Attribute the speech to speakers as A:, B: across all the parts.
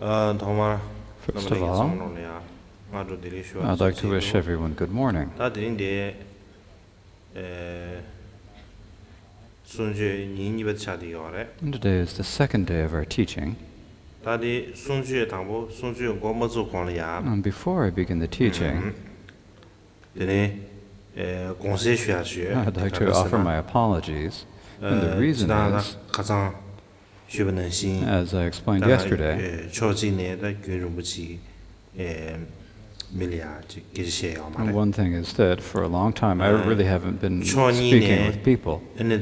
A: First of all, I'd like to wish everyone good morning. And today is the second day of our teaching. And before I begin the teaching, I'd like to offer my apologies. And the reason is, as I explained yesterday, and one thing is that for a long time I really haven't been speaking with people. And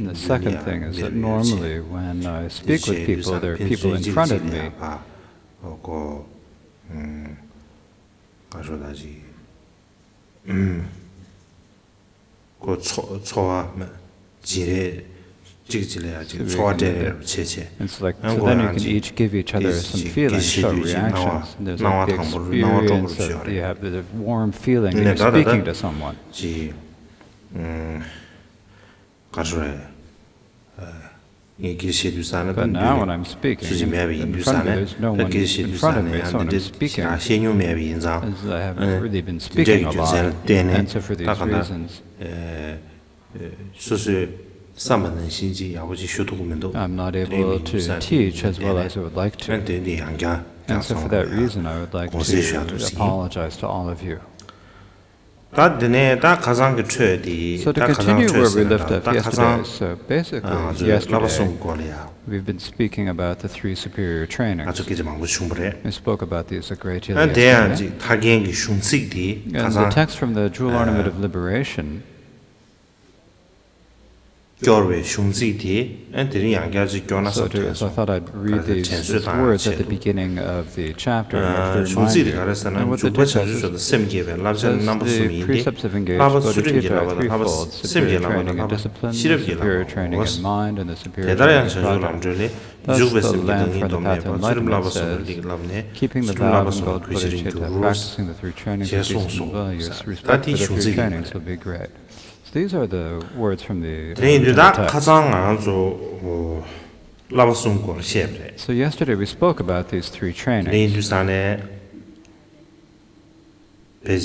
A: the second thing is that normally when I speak with people, there are people in front of me. And so then you can each give each other some feelings, show reactions. And there's like the experience of you have the warm feeling that you're speaking to someone. But now when I'm speaking, in front of me, there's no one in front of me, so when I'm speaking, as I haven't really been speaking a lot, and so for these reasons, I'm not able to teach as well as I would like to. And so for that reason, I would like to apologize to all of you. So to continue where we left off yesterday, so basically yesterday we've been speaking about the three superior trainings. We spoke about these a great deal yesterday. And the text from the Jewel Ornament of Liberation So I thought I'd read these words at the beginning of the chapter to remind you. And what the text says is, the precepts of engaged bodhicitta are threefold: superior training and discipline, superior training in mind, and the superior training in project. Thus the Lamb for the Path of Enlightenment says, keeping the vow of engaged bodhicitta, practicing the three trainings of decent values, respect for the three trainings will be great. So these are the words from the text. So yesterday we spoke about these three trainings. And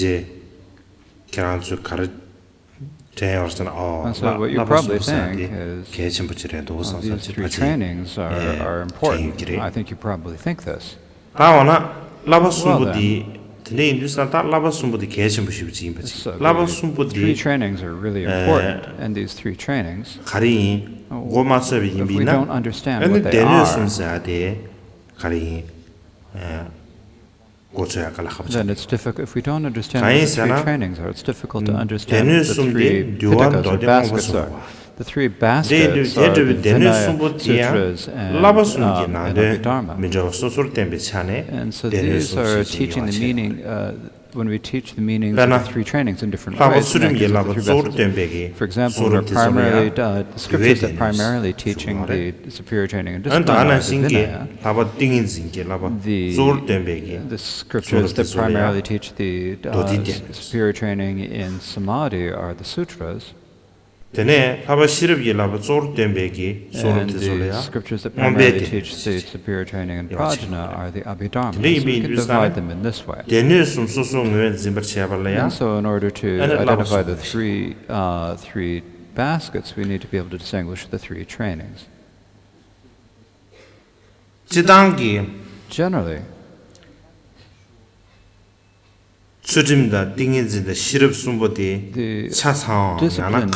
A: so what you probably think is, these three trainings are important. I think you probably think this. Well then, so three trainings are really important, and these three trainings, if we don't understand what they are, then it's difficult. If we don't understand what the three trainings are, it's difficult to understand what the three pitakas or baskets are. The three baskets are the Vinaya, Sutras, and Abhidharma. And so these are teaching the meaning, when we teach the meanings of the three trainings in different ways. For example, the scriptures that primarily teaching the superior training and discipline are the Vinaya. The scriptures that primarily teach the superior training in samadhi are the sutras. And the scriptures that primarily teach the superior training in prajna are the abhidharma. So we can divide them in this way. And so in order to identify the three baskets, we need to be able to distinguish the three trainings. Generally, the discipline,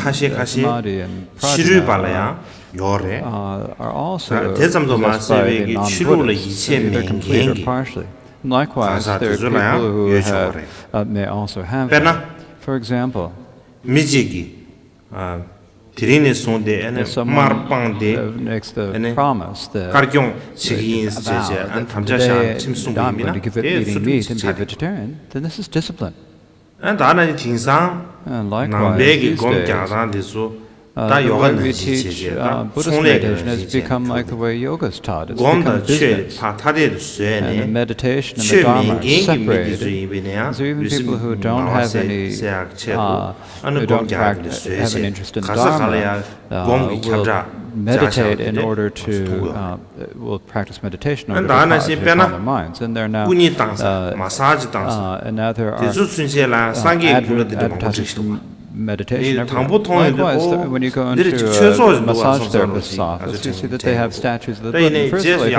A: samadhi and prajna are also possessed by the non-Buddhists, either complete or partially. Likewise, there are people who may also have that. For example, if someone makes the promise that today I'm going to give up eating meat and be a vegetarian, then this is discipline. And likewise, these days, The way we teach Buddhist meditation has become like the way yoga is taught. It's become business. And the meditation and the Dharma are separated. So even people who don't have any, who don't have an interest in Dharma, will meditate in order to, will practice meditation in order to calm their minds. And there now, and now there are advertisements meditation everywhere. Likewise, when you go into a massage therapist's office, you see that they have statues of the Buddha. And first of all, you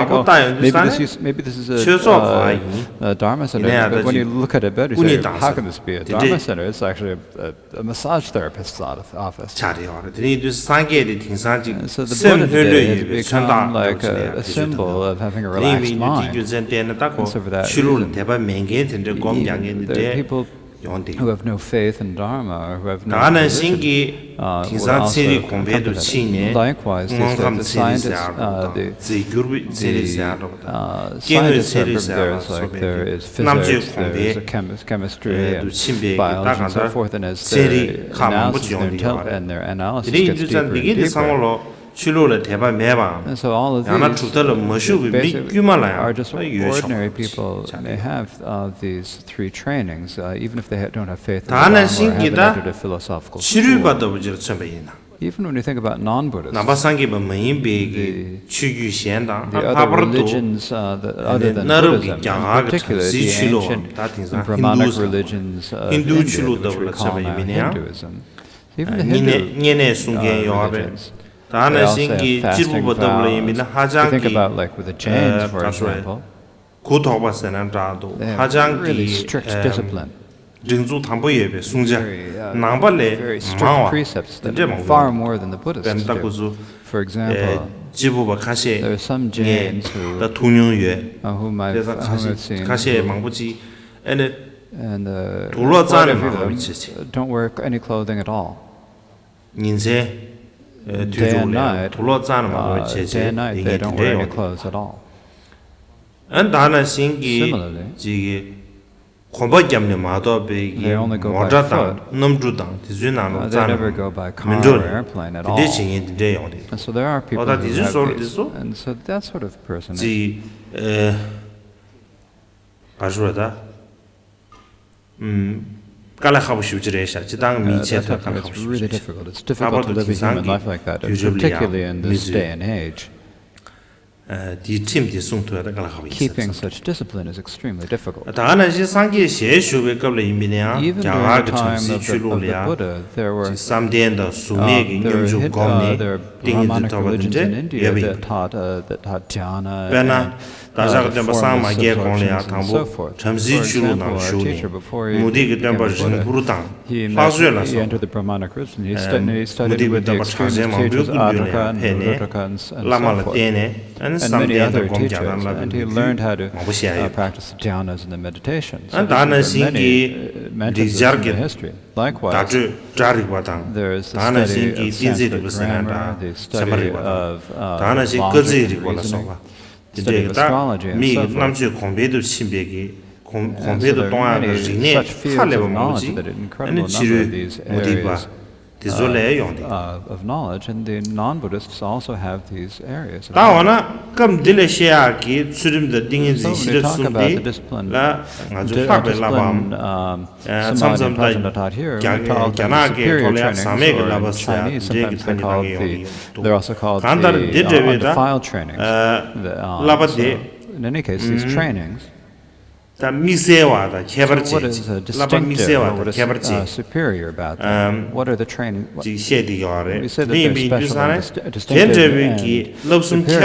A: think, maybe this is a Dharma center. But when you look at it better, you say, how can this be a Dharma center? It's actually a massage therapist's office. So the Buddha today has become like a symbol of having a relaxed mind. And so for that reason, the people who have no faith in Dharma or who have no religion will also come to that. Likewise, the scientists, scientists there is physics, there is chemistry and biology and so forth, and as their analysis gets deeper and deeper, and so all of these basically are just ordinary people. They have these three trainings, even if they don't have faith in Dharma or haven't entered a philosophical school. Even when you think about non-Buddhists, the other religions other than Buddhism, in particular the ancient Brahmanic religions of India, which we call now Hinduism, even the Hindu religions, they also have fasting vows. If you think about like with the Jains, for example, they have really strict discipline. Very strict precepts that are far more than the Buddhists do. For example, there are some Jains whom I've seen, and quite a few of them don't wear any clothing at all. Day and night, they don't wear any clothes at all. Similarly, they only go by foot. They never go by car or airplane at all. And so there are people who have these. And so that sort of person is it's really difficult. It's difficult to live a human life like that, particularly in this day and age. Keeping such discipline is extremely difficult. Even during the time of the Buddha, there were Brahmanic religions in India that taught dhyana and formless absorptions and so forth. For example, our teacher, before he became a Buddha, he entered the Brahmanic religion. He studied with the extremist teachers Adhaka and Rudaka and so forth, and many other teachers, and he learned how to practice the dhyanas and the meditations. So there are many mentions in the history. Likewise, there is the study of Sanskrit grammar, the study of logic and reasoning, study of astrology, and so forth. And so there are many such fields of knowledge that an incredible number of these areas of knowledge, and the non-Buddhists also have these areas. So when you talk about the discipline, samadhi and prajna taught here, we talk about the superior trainings, or in Chinese sometimes they're also called the undefiled trainings. So in any case, these trainings, so what is distinctive or what is superior about them? What are the training? We say that they're special and distinctive and superior.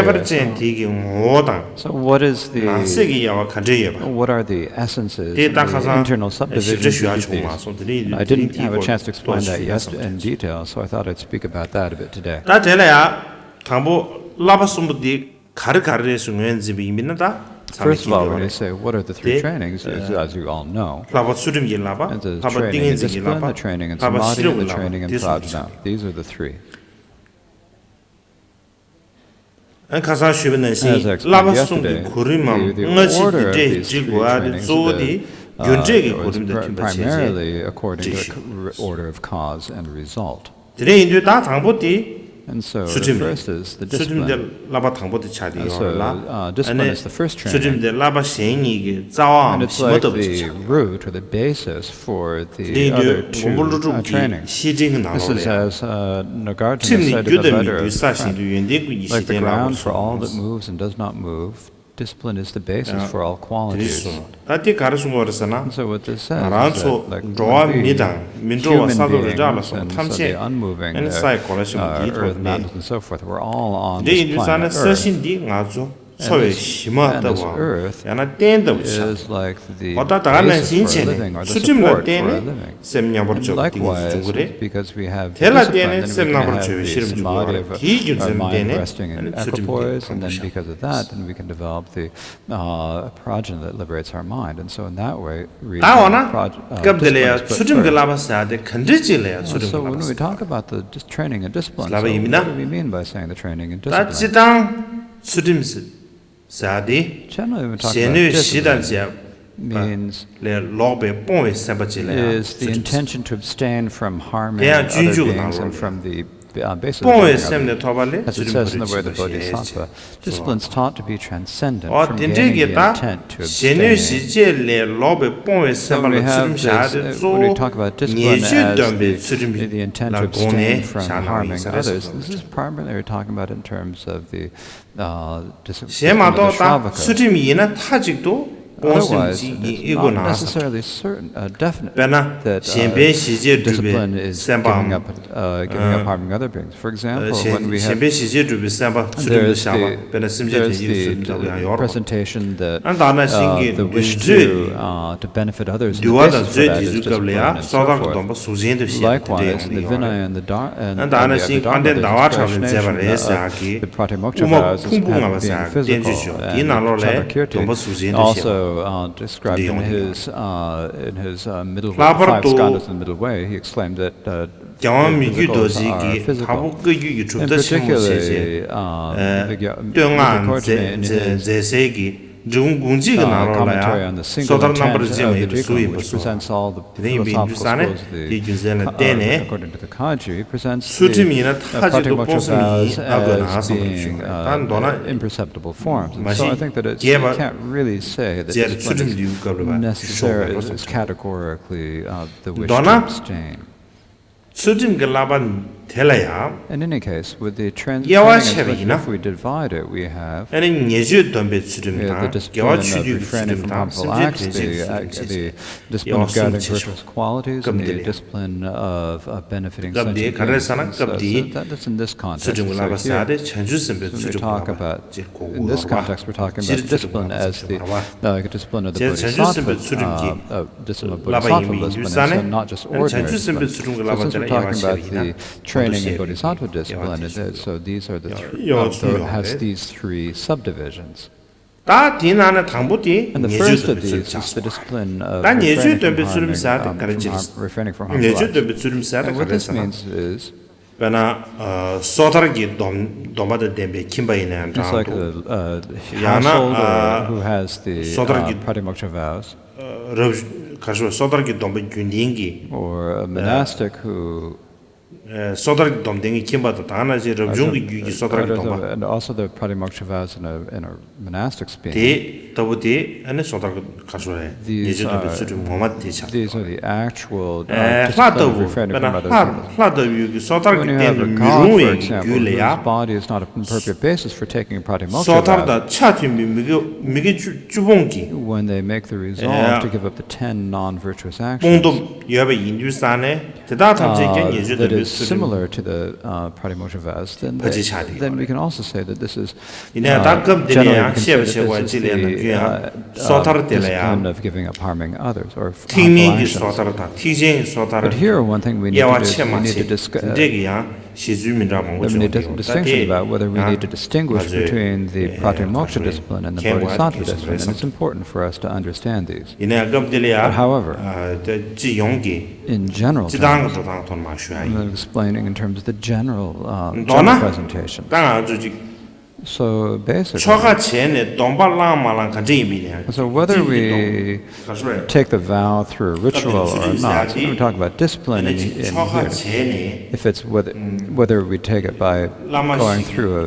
A: So what is what are the essences, the internal subdivisions of these? I didn't have a chance to explain that yet in detail, so I thought I'd speak about that a bit today. First of all, when you say, what are the three trainings, as you all know, it's the training in discipline, the training in samadhi, and the training in prajna. These are the three. As I explained yesterday, the order of these three trainings is primarily according to the order of cause and result. And so the first is the discipline. So discipline is the first training. And it's like the root or the basis for the other two trainings. This is as Nagarjuna said in the letter of friend, like the ground for all that moves and does not move, discipline is the basis for all qualities. And so what this says is that, like, human beings and so the unmoving earth, mountains, and so forth, we're all on this planet Earth. And this earth is like the basis for living, or the support for living. And likewise, because we have discipline, then we can have the samadhi of our mind resting in equipoise, and then because of that, then we can develop the prajna that liberates our mind. And so in that way, so when we talk about the training and discipline, so what do we mean by saying the training and discipline? Generally, when we talk about discipline, means is the intention to abstain from harming other beings and from the basis of harming. As it says in the word of the Bodhisattva, discipline is taught to be transcendent from gaining the intent to abstain. So we have this, when we talk about discipline as the intent to abstain from harming others, this is primarily we're talking about in terms of the discipline of the Shravaka. Otherwise, it's not necessarily certain, definite that discipline is giving up harming other beings. For example, when we have there's the presentation that the wish to benefit others, and the basis for that is discipline and so forth. Likewise, the Vinaya and the Dharma, the Pratimokcha vows as being physical, and Chandrakirti also described in his middle five skandhas in the middle way, he exclaimed that physicals are physical. And particularly, in his commentary on the single intent of the Jigong, which presents all the philosophical schools according to the Kaji, presents the Pratimokcha vows as being imperceptible forms. And so I think that you can't really say that discipline is categorically the wish to abstain. In any case, with the training, if we divide it, we have the discipline of refraining from harmful acts, the discipline of gathering virtuous qualities, and the discipline of benefiting sentient beings. So that's in this context. So we talk about, in this context, we're talking about discipline as the discipline of the Bodhisattva, discipline of Bodhisattva discipline, and so not just ordinary discipline. So since we're talking about the training in Bodhisattva discipline, so these are the has these three subdivisions. And the first of these is the discipline of refraining from harmful acts. And what this means is, it's like a householder who has the Pratimoksha vows, or a monastic who and also the Pratimoksha vows in a monastic speech. These are the actual discipline of refraining from other people. When you have a god, for example, whose body is not an appropriate basis for taking a Pratimoksha vow, when they make the resolve to give up the 10 non-virtuous actions, that is similar to the Pratimoksha vows, then we can also say that this is generally considered discipline of giving up harming others or harmful actions. But here, one thing we need to do, we need to distinction about whether we need to distinguish between the Pratimoksha discipline and the Bodhisattva discipline, and it's important for us to understand these. But however, in general terms, I'm explaining in terms of the general presentation. So basically, so whether we take the vow through a ritual or not, so when we talk about discipline in here, if it's whether we take it by going through a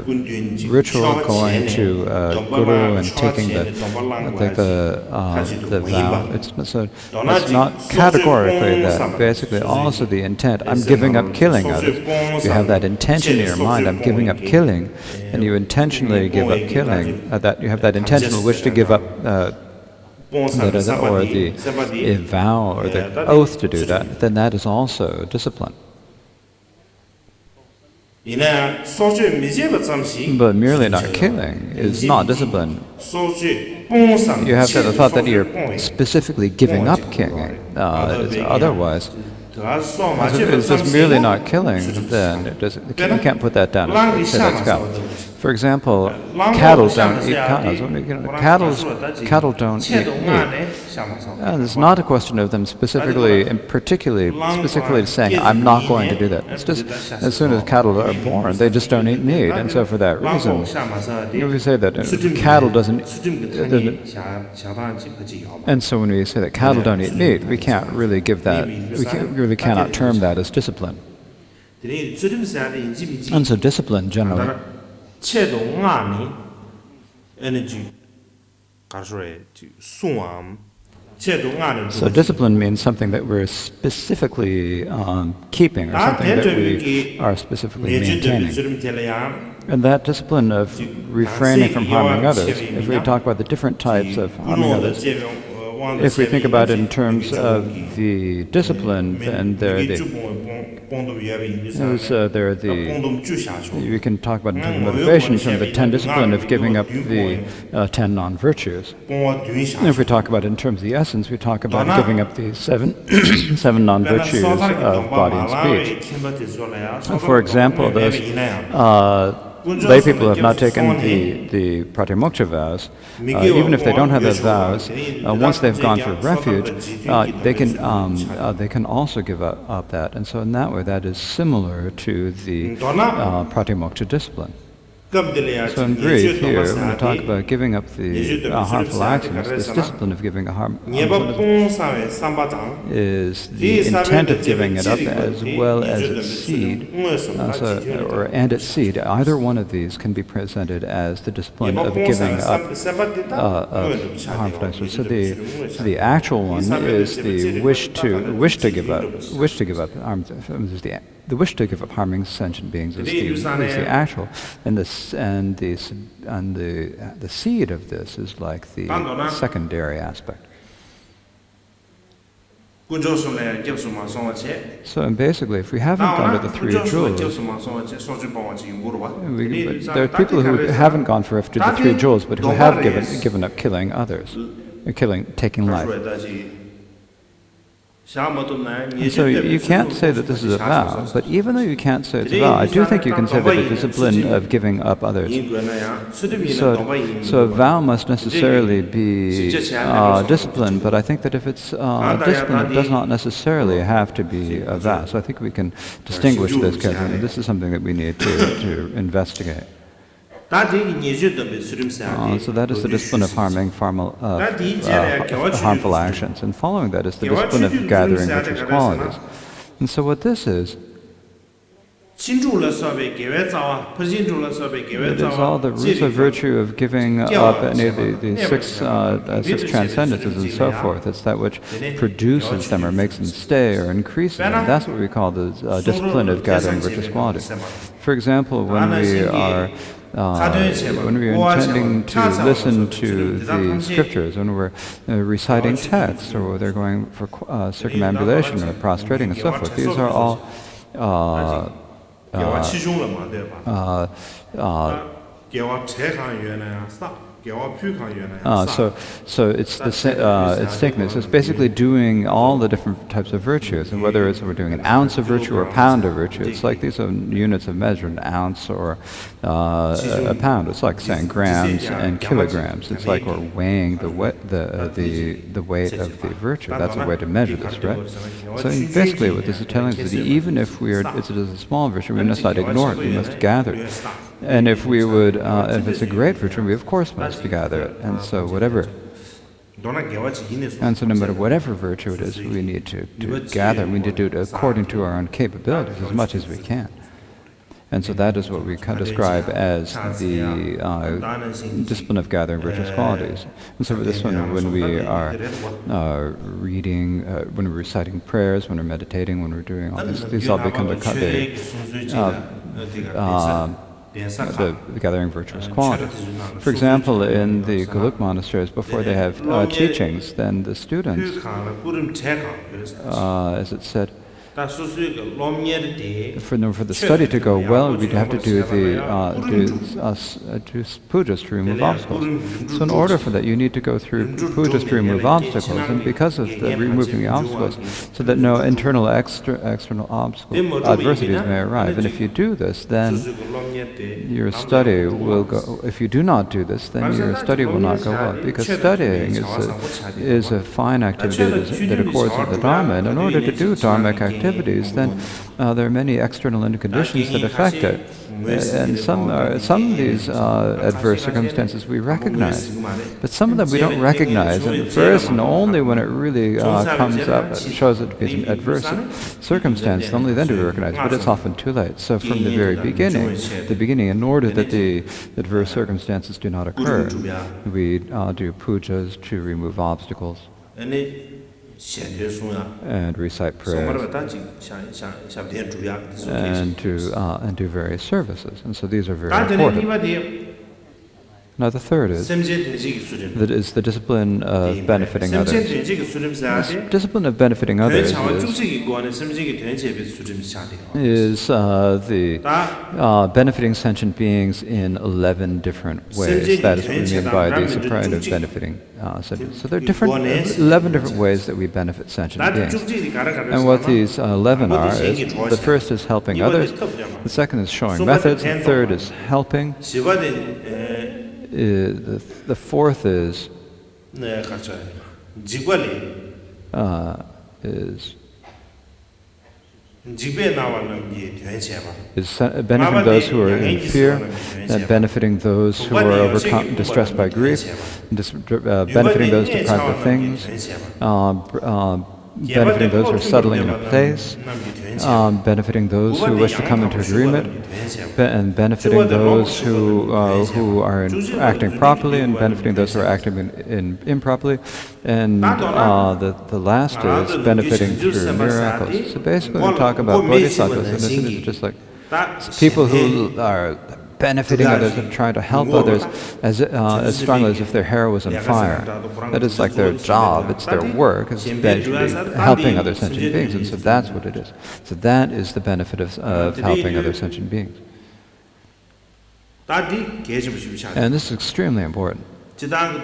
A: ritual, going to a guru and taking the vow, it's not categorically that. Basically, also the intent, I'm giving up killing others. You have that intention in your mind, I'm giving up killing, and you intentionally give up killing, that you have that intentional wish to give up or the vow or the oath to do that, then that is also discipline. But merely not killing is not discipline. You have to have the thought that you're specifically giving up killing. Otherwise, if it's just merely not killing, then you can't put that down and say that's cow. For example, cattle don't eat cows. Cattle don't eat meat. It's not a question of them specifically and specifically saying, I'm not going to do that. It's just as soon as cattle are born, they just don't eat meat. And so for that reason, if we say that cattle doesn't, and so when we say that cattle don't eat meat, we can't really give that, we really cannot term that as discipline. And so discipline generally so discipline means something that we're specifically keeping, or something that we are specifically maintaining. And that discipline of refraining from harming others, if we talk about the different types of harming others, if we think about it in terms of the discipline, then we can talk about in terms of motivation from the 10 discipline of giving up the 10 non-virtues. And if we talk about it in terms of the essence, we talk about giving up the 7 non-virtues of body and speech. For example, those lay people who have not taken the pratimoksha vows, even if they don't have those vows, once they've gone for refuge, they can also give up that. And so in that way, that is similar to the pratimoksha discipline. So in brief, here, when we talk about giving up the harmful actions, this discipline of giving is the intent of giving it up as well as its seed, and its seed. Either one of these can be presented as the discipline of giving up harmful actions. So the actual one is the wish to give up the wish to give up harming sentient beings is the actual, and the seed of this is like the secondary aspect. So basically, if we haven't gone to the 3 jewels, there are people who haven't gone for the 3 jewels, but who have given up killing others, taking life. And so you can't say that this is a vow, but even though you can't say it's a vow, I do think you can say that the discipline of giving up others. So a vow must necessarily be discipline, but I think that if it's discipline, it does not necessarily have to be a vow. So I think we can distinguish this carefully. This is something that we need to investigate. So that is the discipline of harmful actions. And following that is the discipline of gathering virtuous qualities. And so what this is, it is all the roots of virtue of giving up any of the six transcendences and so forth. It's that which produces them or makes them stay or increases them. That's what we call the discipline of gathering virtuous qualities. For example, when we are intending to listen to the scriptures, when we're reciting texts, or they're going for circumambulation or prostrating and so forth, these are all so it's taking this. It's basically doing all the different types of virtues, and whether we're doing an ounce of virtue or a pound of virtue, it's like these are units of measure, an ounce or a pound. It's like saying grams and kilograms. It's like we're weighing the weight of the virtue. That's a way to measure this, right? So basically, what this is telling us is that even if it's a small virtue, we must not ignore it. We must gather it. And if we would, if it's a great virtue, we of course must gather it. And so whatever. And so no matter whatever virtue it is, we need to gather, we need to do it according to our own capabilities as much as we can. And so that is what we can describe as the discipline of gathering virtuous qualities. And so for this one, when we are reading, when we're reciting prayers, when we're meditating, when we're doing all these all become the gathering virtuous qualities. For example, in the Gyalwang monasteries, before they have teachings, then the students, as it said, for the study to go well, we'd have to do pujas to remove obstacles. So in order for that, you need to go through pujas to remove obstacles, and because of the removing the obstacles, so that no internal external adversities may arrive. And if you do this, then your study will go. If you do not do this, then your study will not go well, because studying is a fine activity that accords with the Dharma. And in order to do Dharmic activities, then there are many external conditions that affect it. And some of these adverse circumstances we recognize, but some of them we don't recognize. And first, and only when it really comes up, shows it to be an adverse circumstance, only then do we recognize, but it's often too late. So from the very beginning, in order that the adverse circumstances do not occur, we do pujas to remove obstacles and recite prayers and do various services. And so these are very important. Now the third is the discipline of benefiting others. This discipline of benefiting others is the benefiting sentient beings in 11 different ways. That is what we mean by the sobriety of benefiting sentient. So there are 11 different ways that we benefit sentient beings. And what these 11 are is, the first is helping others, the second is showing methods, the third is helping, the fourth is benefiting those who are in fear, benefiting those who are distressed by grief, benefiting those deprived of things, benefiting those who are settling in a place, benefiting those who wish to come into agreement, and benefiting those who are acting properly, and benefiting those who are acting improperly, and the last is benefiting through miracles. So basically we talk about bodhisattvas, and this is just like people who are benefiting others and trying to help others as strongly as if their hair was on fire. That is like their job, it's their work, it's helping other sentient beings, and so that's what it is. So that is the benefit of helping other sentient beings. And this is extremely important. Basically,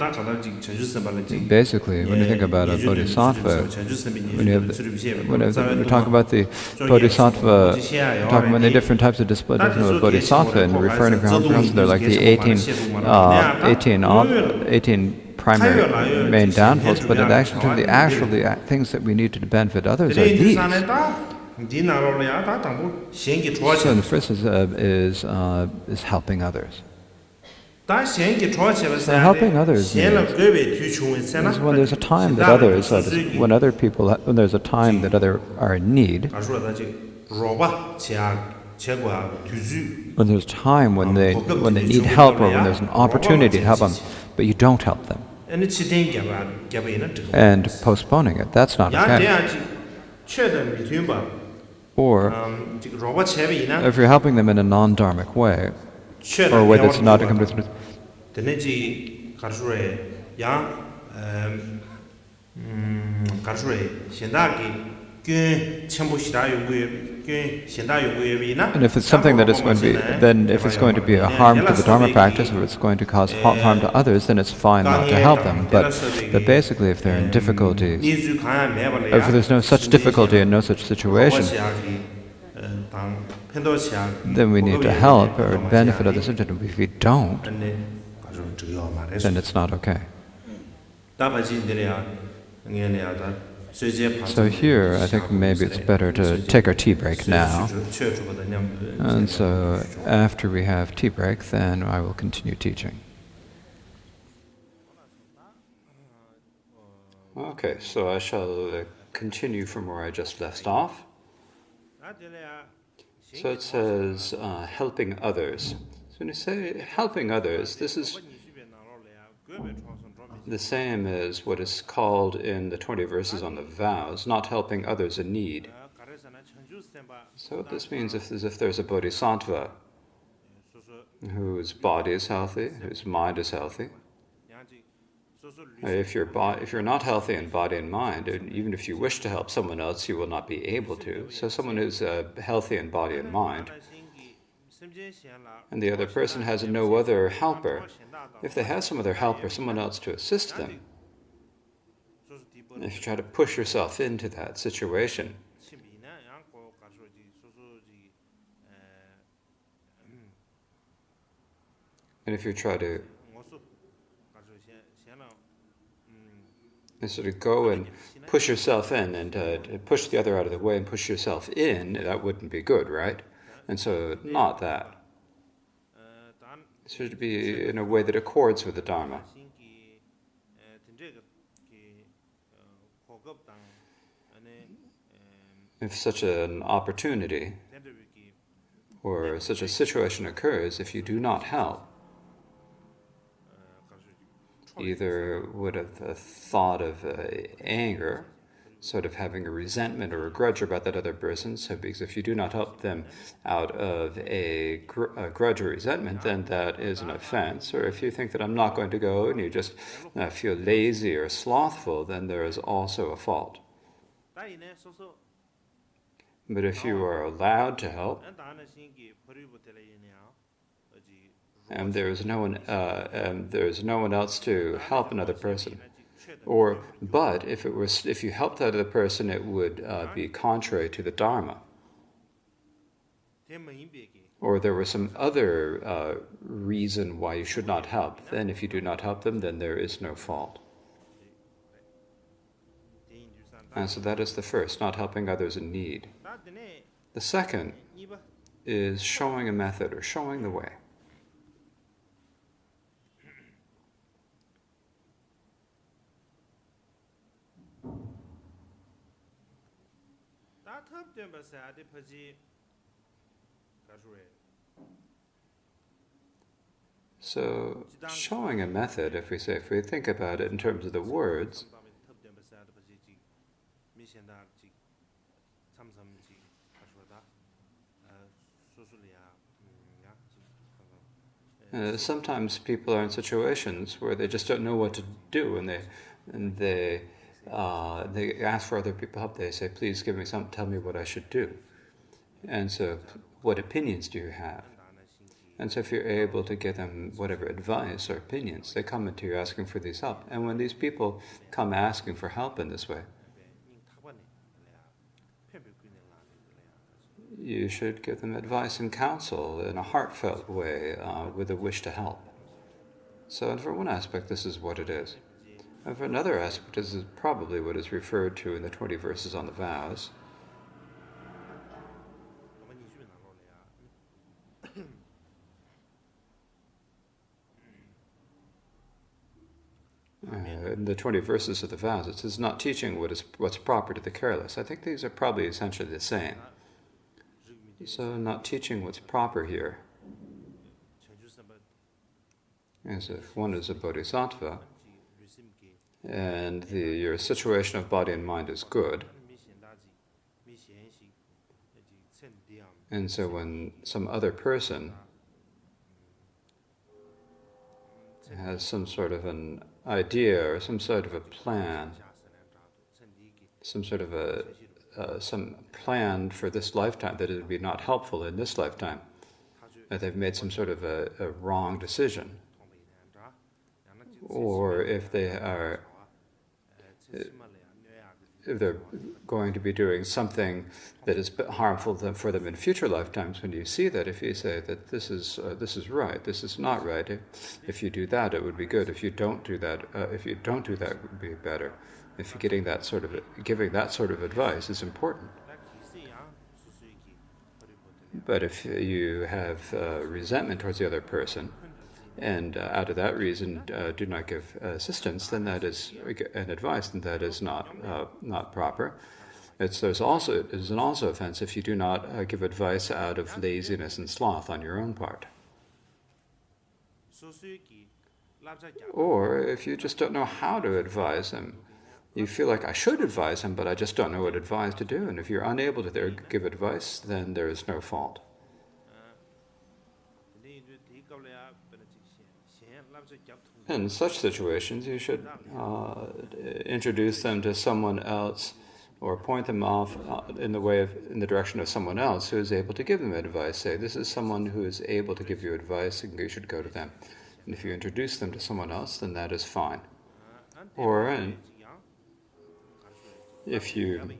A: when you think about a bodhisattva, when we talk about the bodhisattva, talking about the different types of disciplines of bodhisattva, and referring to grounds, they're like the 18 primary main downfalls, but in actually the actual things that we need to benefit others are these. So the first is helping others. So helping others is when there's a time that others, when there's a time that others are in need, when there's time when they need help, or when there's an opportunity to help them, but you don't help them, and postponing it, that's not okay. Or if you're helping them in a non-dharmic way, or a way that's not a complete. And if it's something that is going to be, then if it's going to be a harm to the Dharma practice, or it's going to cause harm to others, then it's fine not to help them. But basically, if they're in difficulties, or if there's no such difficulty and no such situation, then we need to help or benefit others. If we don't, then it's not okay. So here, I think maybe it's better to take our tea break now. And so after we have tea break, then I will continue teaching. Okay, so I shall continue from where I just left off. So it says, helping others. So when you say helping others, this is the same as what is called in the 20 verses on the vows, not helping others in need. So what this means is if there's a bodhisattva whose body is healthy, whose mind is healthy, if you're not healthy in body and mind, and even if you wish to help someone else, you will not be able to. So someone who's healthy in body and mind, and the other person has no other helper, if they have some other helper, someone else to assist them, if you try to push yourself into that situation, and if you try to sort of go and push yourself in and push the other out of the way and push yourself in, that wouldn't be good, right? And so, not that. It should be in a way that accords with the Dharma. If such an opportunity or such a situation occurs, if you do not help, either with a thought of anger, sort of having a resentment or a grudge about that other person, so because if you do not help them out of a grudge or resentment, then that is an offense. Or if you think that I'm not going to go and you just feel lazy or slothful, then there is also a fault. But if you are allowed to help, and there is no one else to help another person, but if you helped that other person, it would be contrary to the Dharma, or there was some other reason why you should not help. Then, if you do not help them, then there is no fault. And so that is the first, not helping others in need. The second is showing a method or showing the way. So, showing a method, if we think about it in terms of the words, sometimes people are in situations where they just don't know what to do, and they ask for other people help. They say, "Please give me tell me what I should do." And so, what opinions do you have? And so if you're able to give them whatever advice or opinions, they come into you asking for these help. And when these people come asking for help in this way, you should give them advice and counsel in a heartfelt way with a wish to help. So for one aspect, this is what it is. And for another aspect, this is probably what is referred to in the 20 verses on the vows. In the 20 verses of the vows, it says not teaching what's proper to the careless. I think these are probably essentially the same. So not teaching what's proper here, as if one is a bodhisattva, and your situation of body and mind is good, and so when some other person has some sort of an idea or some sort of a plan, some sort of some plan for this lifetime that it would be not helpful in this lifetime, that they've made some sort of a wrong decision, or if they're going to be doing something that is harmful for them in future lifetimes, when you see that, if you say that this is right, this is not right, if you do that, it would be good. If you don't do that, it would be better. if giving that sort of advice is important. But if you have resentment towards the other person, and out of that reason do not give assistance, then that is an advice, and that is not proper. It is also offense if you do not give advice out of laziness and sloth on your own part. Or if you just don't know how to advise him, you feel like I should advise him, but I just don't know what advice to do. And if you're unable to give advice, then there is no fault. In such situations, you should introduce them to someone else, or point them off in the direction of someone else who is able to give them advice. Say, this is someone who is able to give you advice, and you should go to them. And if you introduce them to someone else, then that is fine. Or if you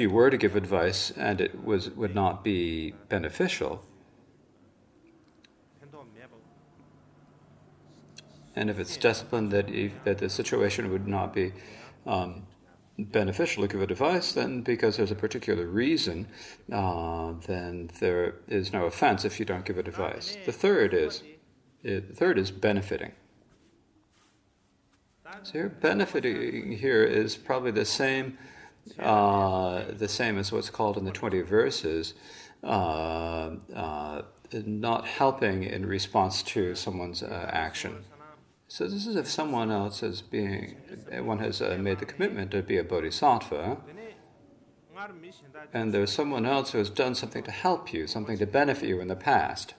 A: were to give advice and it would not be beneficial, and if it's disciplined that the situation would not be beneficial to give advice, then because there's a particular reason, then there is no offense if you don't give advice. The third is benefiting. So here, benefiting here is probably the same as what's called in the 20 verses, not helping in response to someone's action. So this is if someone else has made the commitment to be a bodhisattva, and there's someone else who has done something to help you, something to benefit you in the past,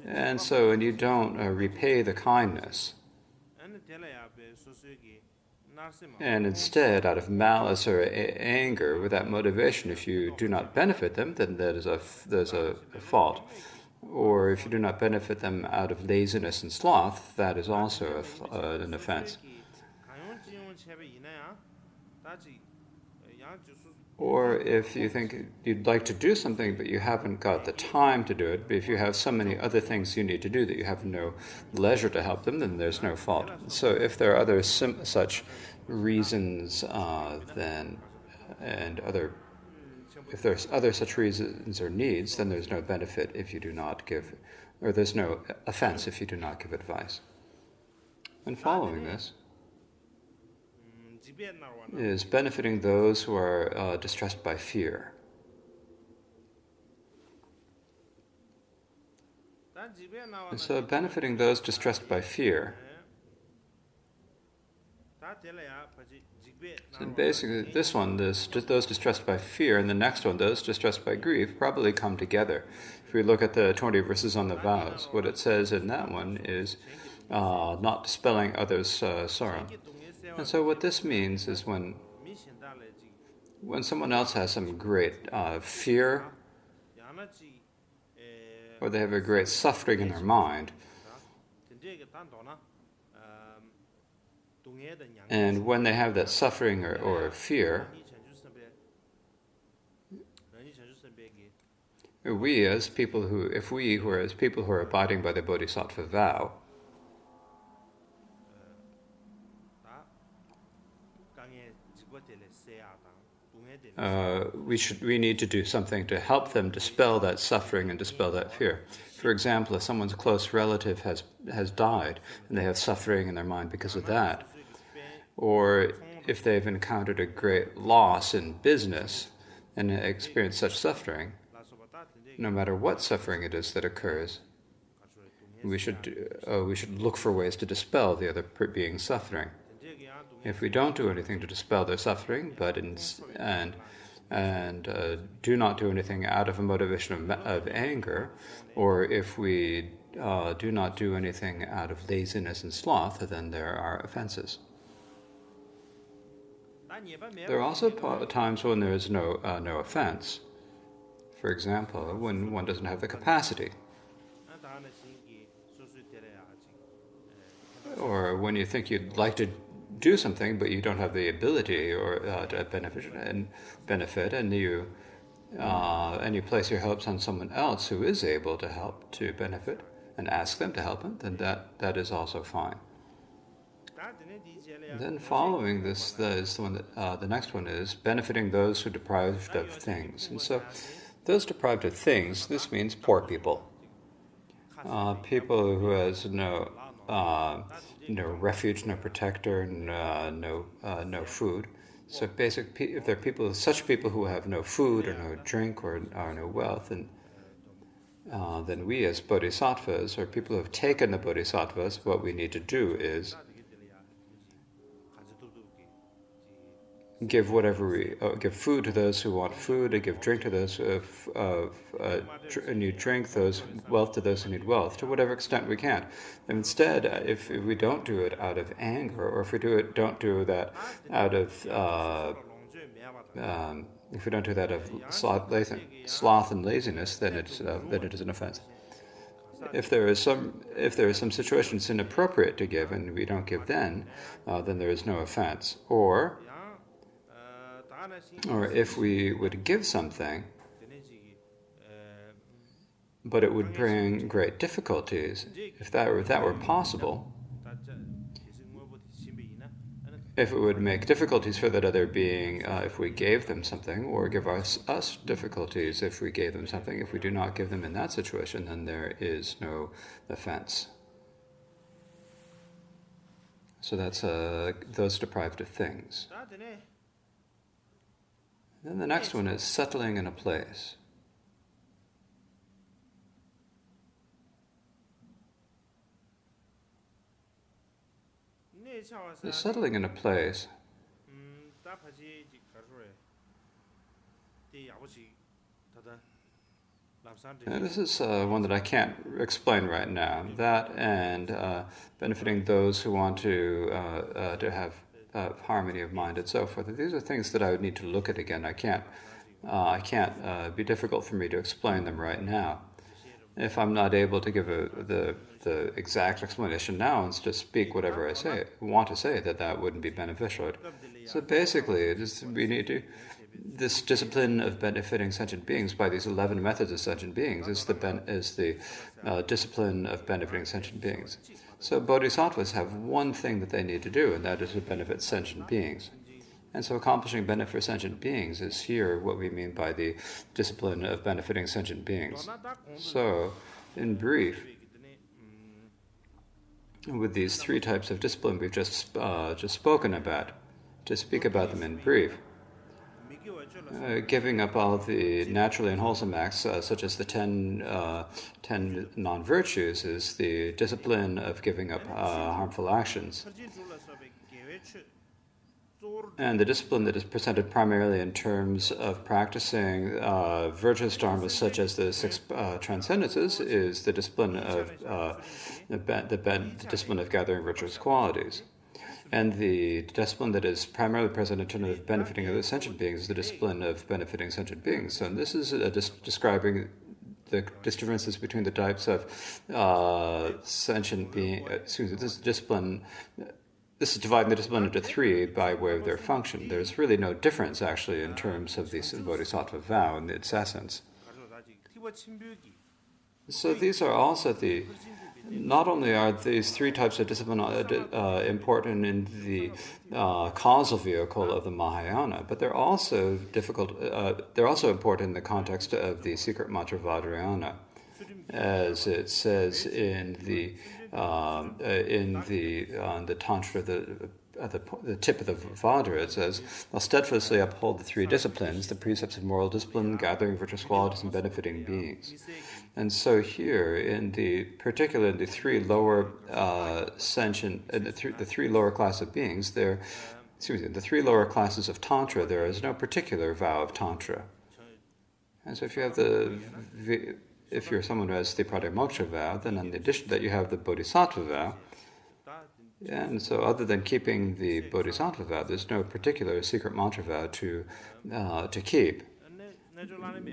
A: and you don't repay the kindness, and instead, out of malice or anger, with that motivation, if you do not benefit them, then there's a fault. Or if you do not benefit them out of laziness and sloth, that is also an offense. Or if you think you'd like to do something but you haven't got the time to do it, but if you have so many other things you need to do that you have no leisure to help them, then there's no fault. So if there are other such reasons, if there's other such reasons or needs, then there's no benefit if you do not give, or there's no offense if you do not give advice. And following this is benefiting those who are distressed by fear. And so benefiting those distressed by fear. So basically, this one, those distressed by fear, and the next one, those distressed by grief, probably come together. If we look at the 20 verses on the vows, what it says in that one is not dispelling others' sorrow. And so what this means is when someone else has some great fear, or they have a great suffering in their mind, and when they have that suffering or fear, we as people who are abiding by the Bodhisattva vow, we need to do something to help them dispel that suffering and dispel that fear. For example, if someone's close relative has died and they have suffering in their mind because of that, or if they've encountered a great loss in business and experienced such suffering, no matter what suffering it is that occurs, we should look for ways to dispel the other being's suffering. If we don't do anything to dispel their suffering, and do not do anything out of a motivation of anger, or if we do not do anything out of laziness and sloth, then there are offenses. There are also times when there is no offense. For example, when one doesn't have the capacity, or when you think you'd like to do something but you don't have the ability or to benefit, and you place your hopes on someone else who is able to help to benefit, and ask them to help him, then that is also fine. Then following this, is the one that the next one is benefiting those who are deprived of things. And so, those deprived of things, this means poor people, people who has no refuge, no protector, no food. So basically, if there are such people who have no food or no drink or no wealth, then we as bodhisattvas, or people who have taken the bodhisattvas, what we need to do is give give food to those who want food, and give drink to those who need drink, wealth to those who need wealth, to whatever extent we can. And instead, if we don't do it out of anger, or if we don't do that out of sloth and laziness, then it is an offense. If there is some situation it's inappropriate to give, and we don't give then there is no offense. Or if we would give something, but it would bring great difficulties, if that were possible, if it would make difficulties for that other being if we gave them something, or give us difficulties if we gave them something, if we do not give them in that situation, then there is no offense. So that's those deprived of things. Then the next one is settling in a place. The settling in a place, this is one that I can't explain right now. That and benefiting those who want to have harmony of mind and so forth. These are things that I would need to look at again. I can't be difficult for me to explain them right now. If I'm not able to give the exact explanation now and just speak whatever I want to say, that wouldn't be beneficial. So basically, we need to. This discipline of benefiting sentient beings by these 11 methods of sentient beings is the discipline of benefiting sentient beings. So bodhisattvas have one thing that they need to do, and that is to benefit sentient beings. And so accomplishing benefit for sentient beings is here what we mean by the discipline of benefiting sentient beings. So, in brief, with these three types of discipline we've just spoken about, to speak about them in brief, giving up all the naturally unwholesome acts, such as the 10 non-virtues, is the discipline of giving up harmful actions. And the discipline that is presented primarily in terms of practicing virtuous dharmas, such as the 6 transcendences, is the discipline of the discipline of gathering virtuous qualities. And the discipline that is primarily present in terms of benefiting other sentient beings is the discipline of benefiting sentient beings. So this is describing the differences between the types of sentient being. This discipline. This is dividing the discipline into 3 by way of their function. There's really no difference, actually, in terms of the bodhisattva vow and its essence. So these are also not only are these 3 types of discipline important in the causal vehicle of the Mahayana, but they're also they're also important in the context of the secret mantra Vajrayana, as it says in the tantra, the tip of the Vajra. It says, "I'll steadfastly uphold the 3 disciplines: the precepts of moral discipline, gathering virtuous qualities, and benefiting beings." And so here, particularly in the 3 lower the 3 lower class of beings, the 3 lower classes of tantra, there is no particular vow of tantra. And so if you have if you're someone who has the pratimoksha vow, then in addition to that you have the bodhisattva vow. And so other than keeping the bodhisattva vow, there's no particular secret mantra vow to keep.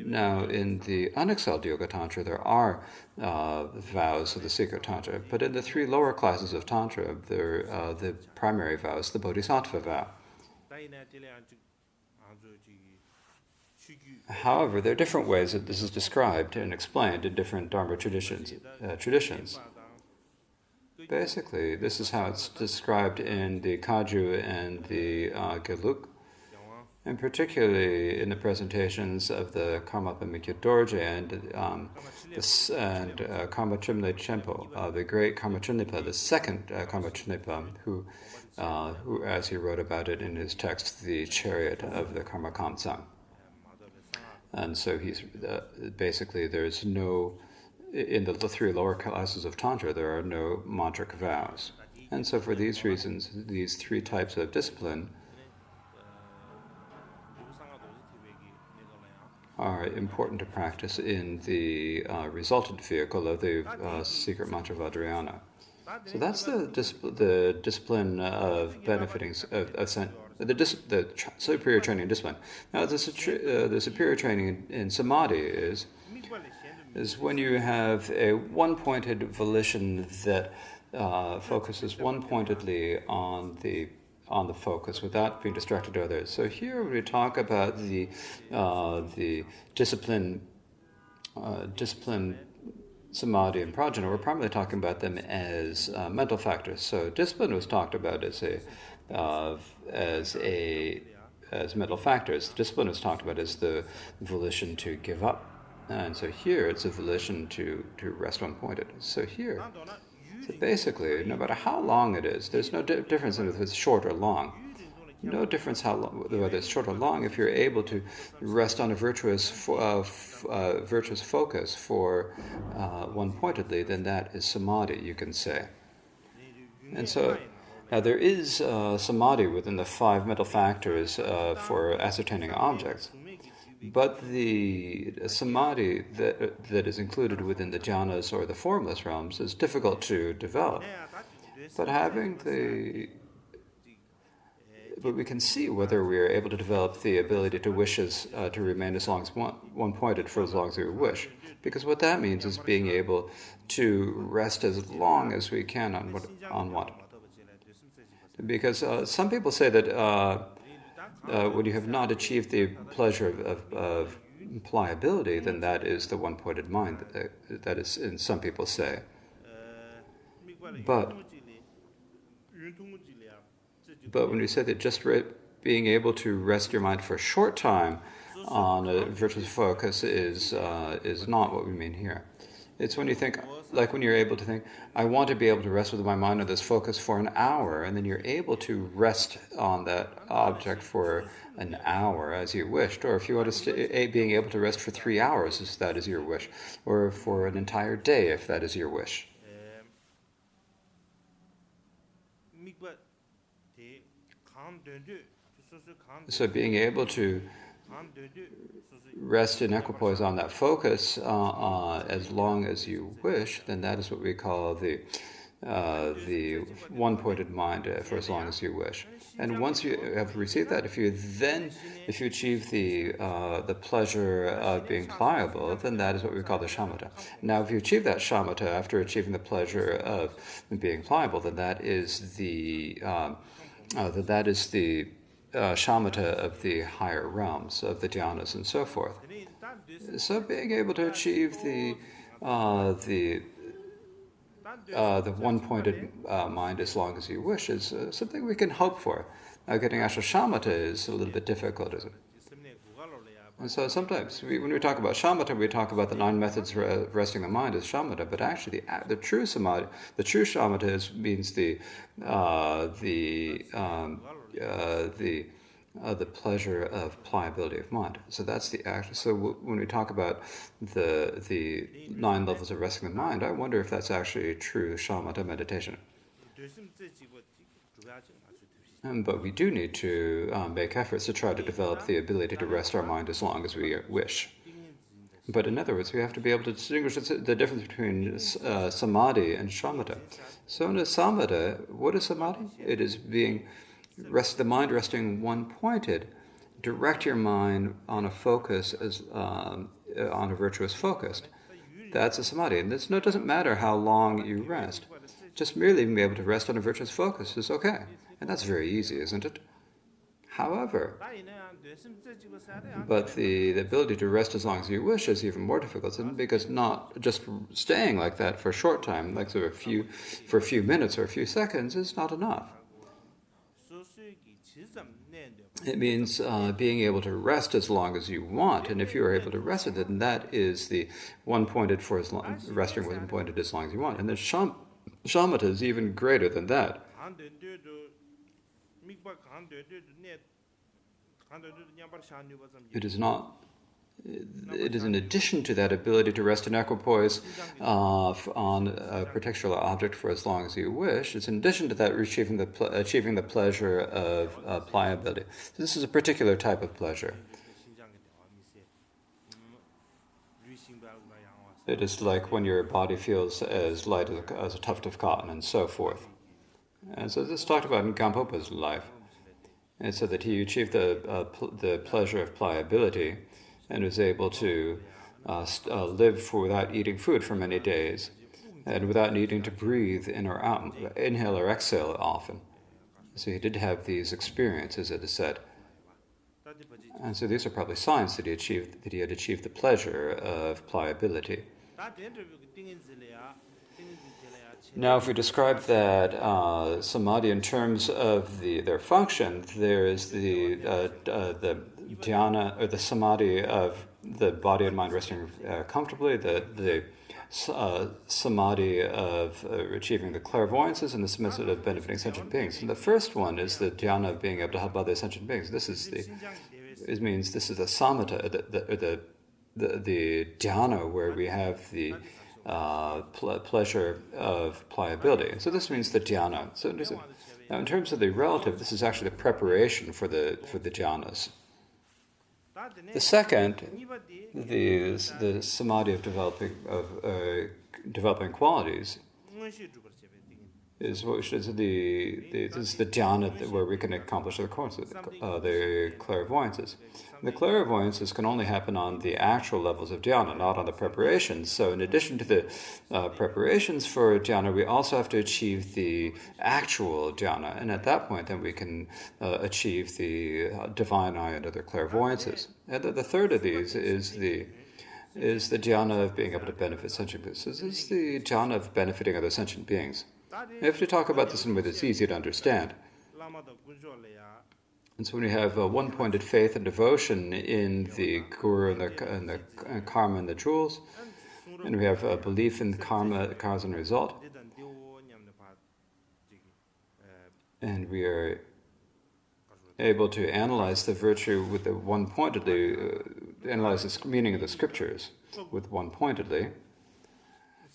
A: Now, in the unexcelled Yoga Tantra, there are vows of the secret Tantra, but in the 3 lower classes of Tantra, the primary vow is the bodhisattva vow. However, there are different ways that this is described and explained in different Dharma traditions. Basically, this is how it's described in the Kaju and the Gyalwang, and particularly in the presentations of the Karmapa Mikyo Dorje and Karma Chimle Chempo, the great Karma Chimlepa, the second Karma Chimlepa, who, as he wrote about it in his text, the chariot of the Karma Kamsang. And so he's basically, there's no, in the three lower classes of Tantra, there are no mantric vows. And so for these reasons, these three types of discipline are important to practice in the resultant vehicle of the secret mantra Vajrayana. So that's the discipline of benefiting, the superior training discipline. Now, the superior training in samadhi is when you have a one-pointed volition that focuses one-pointedly on the focus without being distracted to others. So here we talk about the discipline samadhi and prajna. We're primarily talking about them as mental factors. So discipline was talked about as mental factors. Discipline was talked about as the volition to give up. And so here it's a volition to rest one-pointed. So here, so basically, no matter how long it is, there's no difference if it's short or long. No difference whether it's short or long. If you're able to rest on a virtuous focus for one-pointedly, then that is samadhi, you can say. And so now there is samadhi within the five mental factors for ascertaining objects. But the samadhi that is included within the jhanas or the formless realms is difficult to develop. But we can see whether we are able to develop the ability to wishes to remain as long as one-pointed for as long as we wish. Because what that means is being able to rest as long as we can on what. Because some people say that when you have not achieved the pleasure of pliability, then that is the one-pointed mind. That is, and some people say. But when we say that just being able to rest your mind for a short time on a virtuous focus is not what we mean here. It's when you think, like when you're able to think, I want to be able to rest with my mind on this focus for an hour, and then you're able to rest on that object for an hour as you wished, or if you want to being able to rest for 3 hours, if that is your wish, or for an entire day, if that is your wish. So being able to rest in equipoise on that focus as long as you wish, then that is what we call the one-pointed mind for as long as you wish. And once you have received that, if you achieve the pleasure of being pliable, then that is what we call the shamatha. Now, if you achieve that shamatha after achieving the pleasure of being pliable, then that is the shamatha of the higher realms, of the dhyanas and so forth. So being able to achieve the one-pointed mind as long as you wish is something we can hope for. Now, getting actual shamatha is a little bit difficult, isn't it? And so sometimes, when we talk about shamatha, we talk about the 9 methods for resting the mind as shamatha, but actually the true samadhi, the true shamatha means the pleasure of pliability of mind. So that's the act. So when we talk about the 9 levels of resting the mind, I wonder if that's actually true shamatha meditation. But we do need to make efforts to try to develop the ability to rest our mind as long as we wish. But in other words, we have to be able to distinguish the difference between samadhi and shamatha. So in a samatha, what is samadhi? It is the mind resting one-pointed. Direct your mind on a focus on a virtuous focus. That's a samadhi. And it doesn't matter how long you rest. Just merely being able to rest on a virtuous focus is okay. And that's very easy, isn't it? However, but the ability to rest as long as you wish is even more difficult, because not just staying like that for a short time, like for a few minutes or a few seconds, is not enough. It means being able to rest as long as you want, and if you are able to rest it, then that is the one pointed for as long, resting one pointed as long as you want. And the shamatha is even greater than that. It is not. It is in addition to that ability to rest in equipoise on a particular object for as long as you wish. It's in addition to that achieving the pleasure of pliability. So this is a particular type of pleasure. It is like when your body feels as light as a tuft of cotton and so forth. And so this is talked about in Karmapa's life. And so that he achieved the pleasure of pliability and was able to live without eating food for many days and without needing to breathe in or out, inhale or exhale often. So he did have these experiences, it is said. And so these are probably signs that he had achieved the pleasure of pliability. Now, if we describe that samadhi in terms of their function, there is the dhyana, or the samadhi of the body and mind resting comfortably, the samadhi of achieving the clairvoyances, and the samadhi of benefiting sentient beings. And the first one is the dhyana of being able to help other sentient beings. This is the samatha, the dhyana where we have the pleasure of pliability. So this means the dhyana. So now, in terms of the relative, this is actually the preparation for the dhyanas. The second, the samadhi of developing qualities, is the dhyana where we can accomplish the clairvoyances. The clairvoyances can only happen on the actual levels of dhyana, not on the preparations. So in addition to the preparations for dhyana, we also have to achieve the actual dhyana. And at that point, then we can achieve the divine eye and other clairvoyances. And the third of these is the dhyana of being able to benefit sentient beings. So this is the dhyana of benefiting other sentient beings. I have to talk about this in a way that's easy to understand. And so when we have one-pointed faith and devotion in the guru and the karma and the jewels, and we have a belief in karma, cause and result, and we are able to analyze the virtue with the one-pointedly, analyze the meaning of the scriptures with one-pointedly,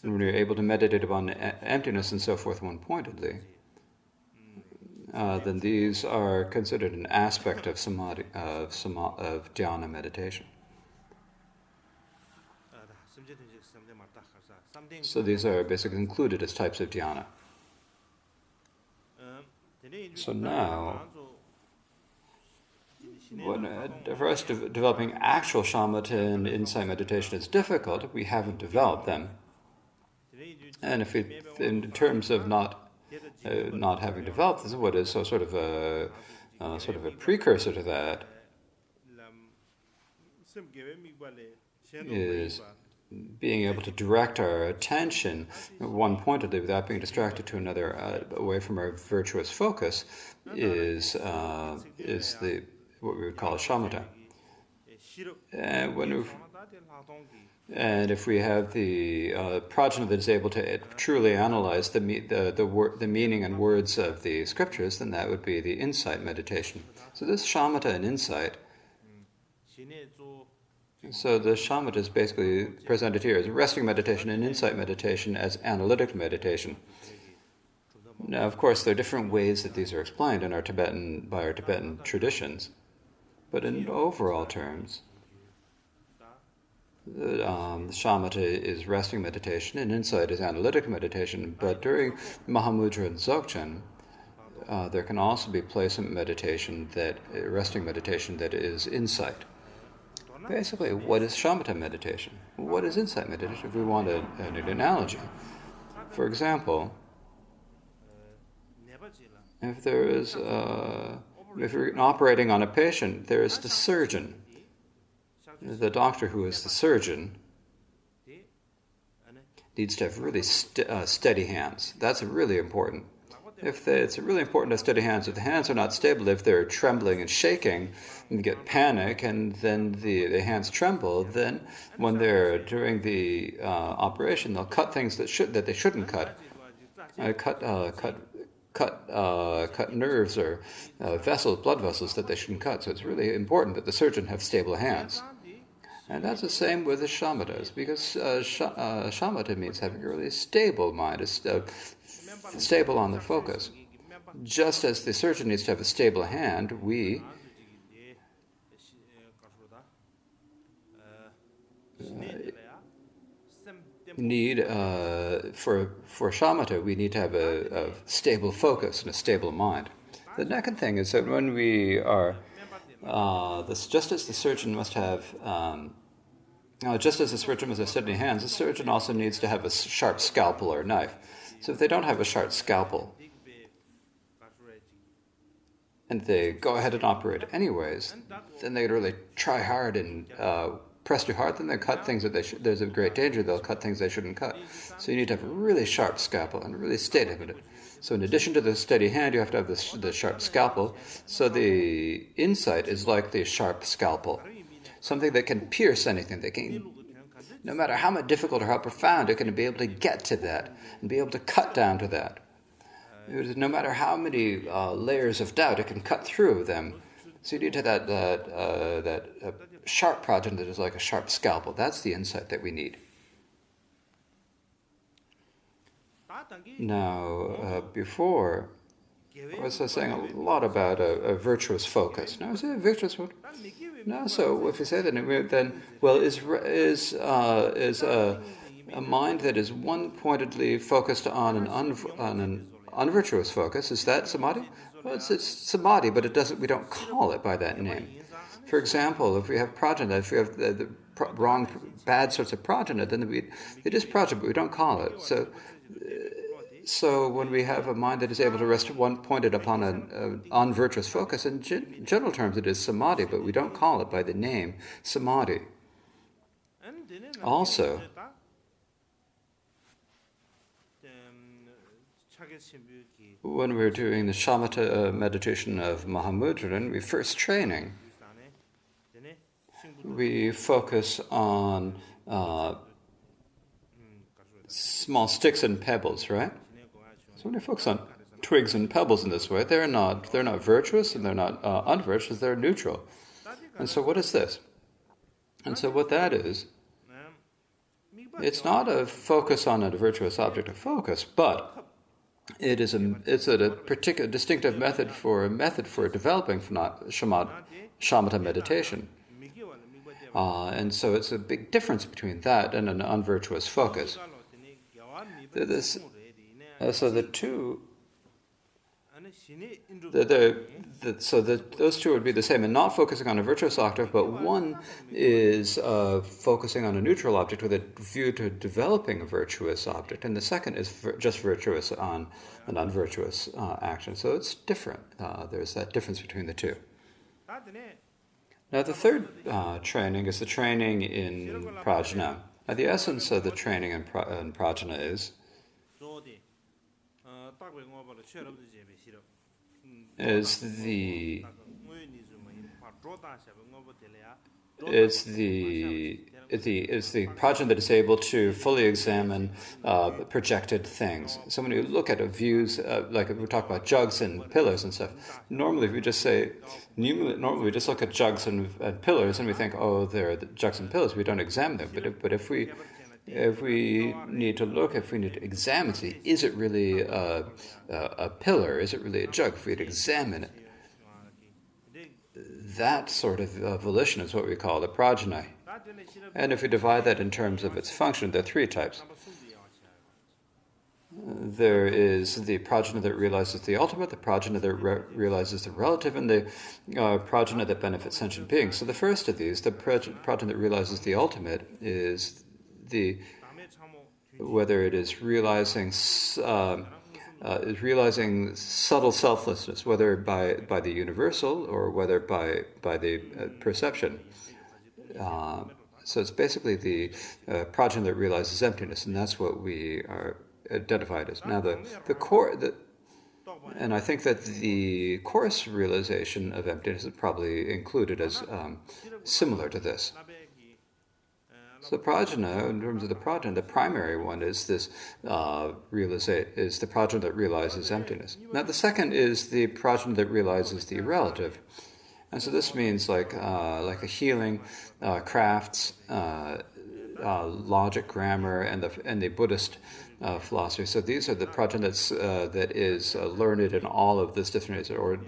A: and when we're able to meditate upon emptiness and so forth one-pointedly, then these are considered an aspect of samadhi, of dhyana meditation. So these are basically included as types of dhyana. So now, for us developing actual shamatha and insight meditation is difficult. We haven't developed them. And if in terms of not having developed this, what is sort of a precursor to that is being able to direct our attention one-pointedly without being distracted to another, away from our virtuous focus, is what we would call a shamatha. And if we have the prajna that is able to truly analyze the meaning and words of the scriptures, then that would be the insight meditation. So this shamatha and insight. So the shamatha is basically presented here as resting meditation and insight meditation as analytic meditation. Now, of course, there are different ways that these are explained by our Tibetan traditions, but in overall terms, the shamatha is resting meditation and insight is analytic meditation. But during Mahamudra and Dzogchen, there can also be placement meditation, resting meditation that is insight. Basically, what is shamatha meditation? What is insight meditation? If we want an analogy, for example, if there is if you're operating on a patient, there is the surgeon. The doctor who is the surgeon needs to have really steady hands. That's really important. It's really important to have steady hands. If the hands are not stable, if they're trembling and shaking, and get panic, and then the hands tremble, then when they're doing the operation, they'll cut things that they shouldn't cut. Cut nerves or blood vessels that they shouldn't cut. So it's really important that the surgeon have stable hands. And that's the same with the shamatas, because shamata means having a really stable mind, stable on the focus. Just as the surgeon needs to have a stable hand, we need, for shamatha, we need to have a stable focus and a stable mind. The second thing is that when we are, just as the surgeon must have, just as the surgeon must have steady hands, the surgeon also needs to have a sharp scalpel or knife. So if they don't have a sharp scalpel, and they go ahead and operate anyways, then they really try hard and press too hard, then they cut things that there's a great danger they'll cut things they shouldn't cut. So you need to have a really sharp scalpel and really steady with it. So in addition to the steady hand, you have to have the sharp scalpel. So the insight is like the sharp scalpel, something that can pierce anything. That can, no matter how much difficult or how profound, it can be able to get to that and be able to cut down to that. No matter how many layers of doubt, it can cut through them. So you need to have that sharp project that is like a sharp scalpel. That's the insight that we need. Now, before, I was saying a lot about a virtuous focus. Now, is it a virtuous focus? No. So if you say that, then is a mind that is one-pointedly focused on an unvirtuous focus, is that samadhi? Well, it's samadhi, but we don't call it by that name. For example, if we have prajna, if we have the bad sorts of prajna, then it is prajna, but we don't call it. So when we have a mind that is able to rest pointed upon an unvirtuous focus, in general terms it is samadhi, but we don't call it by the name samadhi. Also, when we're doing the shamatha meditation of Mahamudran, we first training. We focus on small sticks and pebbles, right? So when we focus on twigs and pebbles in this way, they're not virtuous and they're not unvirtuous, they're neutral. And so what is this? And so what that is, it's not a focus on a virtuous object of focus, but it's a particular distinctive method for developing shamatha meditation. And so it's a big difference between that and an unvirtuous focus. So the two, those two would be the same, and not focusing on a virtuous object, but one is focusing on a neutral object with a view to developing a virtuous object, and the second is just virtuous on an unvirtuous action. So it's different. There's that difference between the two. Now the third training is the training in prajna. Now the essence of the training in prajna is the prajna that is able to fully examine projected things. So when you look at views, like we talk about jugs and pillars and stuff, normally we just look at jugs and pillars and we think, oh, they're the jugs and pillars. We don't examine them. But if we need to examine, see, is it really a pillar? Is it really a jug? If we'd examine it, that sort of volition is what we call the prajna. And if we divide that in terms of its function, there are three types. There is the prajna that realizes the ultimate, the prajna that realizes the relative, and the prajna that benefits sentient beings. So the first of these, the prajna that realizes the ultimate, is whether it is realizing is realizing subtle selflessness, whether by the universal or whether by the perception. So it's basically the prajna that realizes emptiness, and that's what we are identified as. Now the core, and I think that the coarse realization of emptiness is probably included as similar to this. So the prajna, in terms of the prajna, the primary one is this is the prajna that realizes emptiness. Now the second is the prajna that realizes the relative. And so this means like a healing, crafts, logic, grammar, and the Buddhist philosophy. So these are the prajna that is learned in all of this different areas,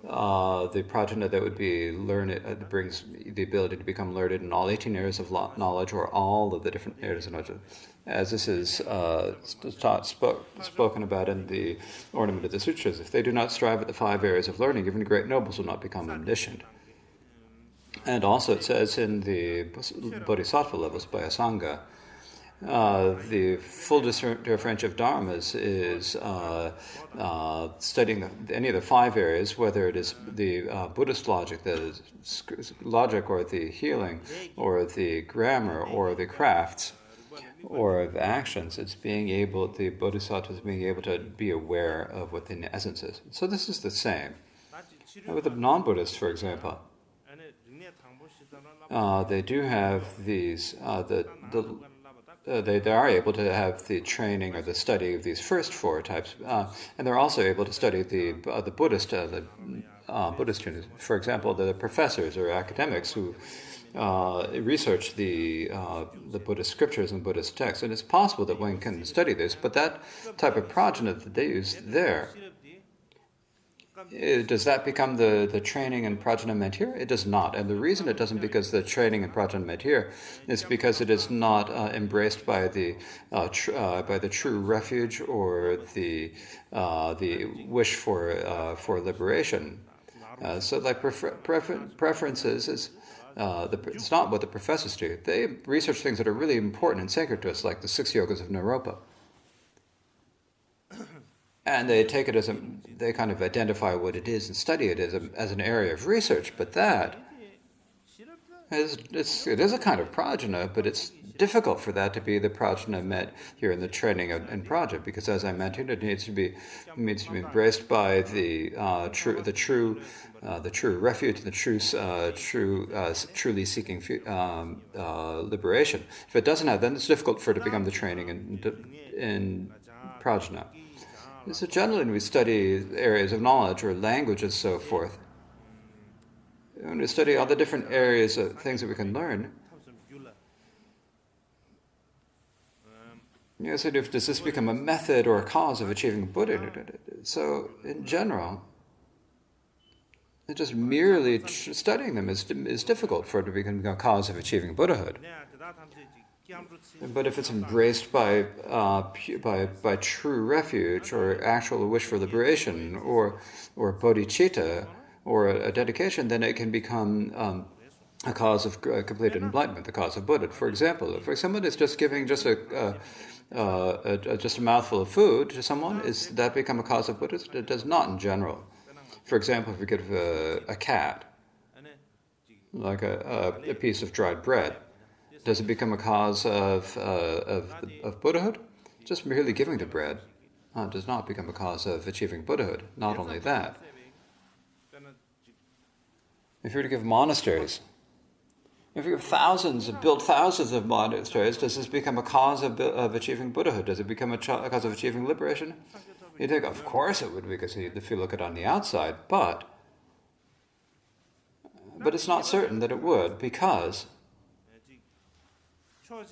A: or the prajna that would be learned, brings the ability to become learned in all 18 areas of knowledge, or all of the different areas of knowledge, as this is spoken about in the Ornament of the Sutras. If they do not strive at the 5 areas of learning, even great nobles will not become omniscient. And also it says in the Bodhisattva levels by Asanga, the full differential of dharmas is studying any of the 5 areas, whether it is the Buddhist logic, the logic, or the healing, or the grammar, or the crafts, or the actions. It's the Bodhisattva is being able to be aware of what the essence is. So this is the same. Now with the non-Buddhists, for example, they do have these, they are able to have the training or the study of these first 4 types, and they're also able to study the Buddhist units. For example, the professors or academics who research the Buddhist scriptures and Buddhist texts, and it's possible that one can study this, but that type of prajna that they use there, does that become the training and prajna meant here? It does not. And the reason it doesn't, because the training and prajna meant here, is because it is not embraced by the true refuge or the wish for liberation. So like preferences is it's not what the professors do. They research things that are really important and sacred to us, like the 6 yogas of Naropa. And they take it they kind of identify what it is and study it as an area of research. But that it is a kind of prajna, but it's difficult for that to be the prajna meant here in the training and prajna, because as I mentioned, it needs to be embraced by the true refuge, the truly seeking liberation. If it doesn't have, then it's difficult for it to become the training in prajna. So generally when we study areas of knowledge or language and so forth, when we study all the different areas of things that we can learn, so does this become a method or a cause of achieving Buddha? So in general, just merely studying them is difficult for it to become a cause of achieving Buddhahood. But if it's embraced by true refuge, or actual wish for liberation, or bodhicitta, or a dedication, then it can become a cause of complete enlightenment, the cause of Buddha. For example, if someone is just giving just a mouthful of food to someone, is that become a cause of Buddha? It does not in general. For example, if we give a cat like a piece of dried bread, does it become a cause of Buddhahood? Just merely giving the bread does not become a cause of achieving Buddhahood. Not only that, if you were to give monasteries, if you build thousands of monasteries, does this become a cause of achieving Buddhahood? Does it become a cause of achieving liberation? You think, of course it would, because if you look at it on the outside, but it's not certain that it would, because on